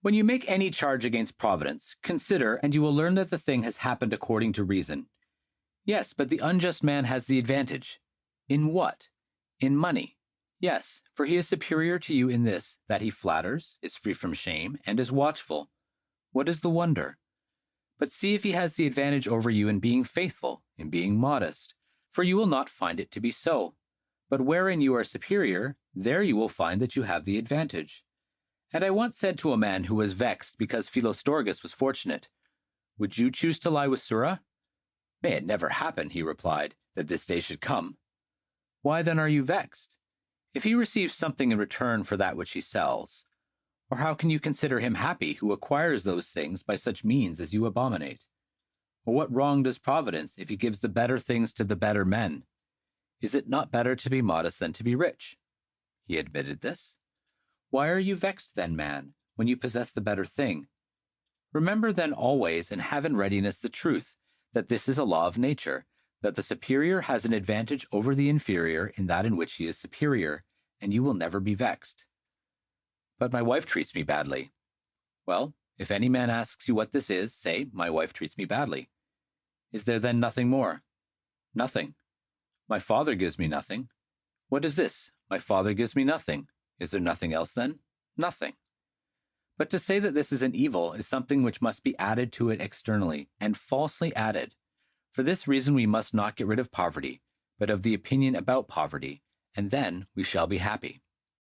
When you make any charge against Providence, consider, and you will learn that the thing has happened according to reason. Yes, but the unjust man has the advantage. In what? In money. Yes, for he is superior to you in this, that he flatters, is free from shame, and is watchful. What is the wonder? But see if he has the advantage over you in being faithful, in being modest, for you will not find it to be so. But wherein you are superior, there you will find that you have the advantage. And I once said to a man who was vexed because Philostorgus was fortunate, "Would you choose to lie with Sura?" "May it never happen," he replied, "that this day should come." "Why then are you vexed? If he receives something in return for that which he sells, or how can you consider him happy who acquires those things by such means as you abominate? Or what wrong does Providence if he gives the better things to the better men? Is it not better to be modest than to be rich?" He admitted this. "Why are you vexed then, man, when you possess the better thing? Remember then always and have in readiness the truth, that this is a law of nature, that the superior has an advantage over the inferior in that in which he is superior, and you will never be vexed." "But my wife treats me badly." "Well, if any man asks you what this is, say, 'My wife treats me badly.' Is there then nothing more?" "Nothing." "My father gives me nothing." "What is this? 'My father gives me nothing.' Is there nothing else then?" "Nothing." But to say that this is an evil is something which must be added to it externally, and falsely added. For this reason we must not get rid of poverty, but of the opinion about poverty, and then we shall be happy.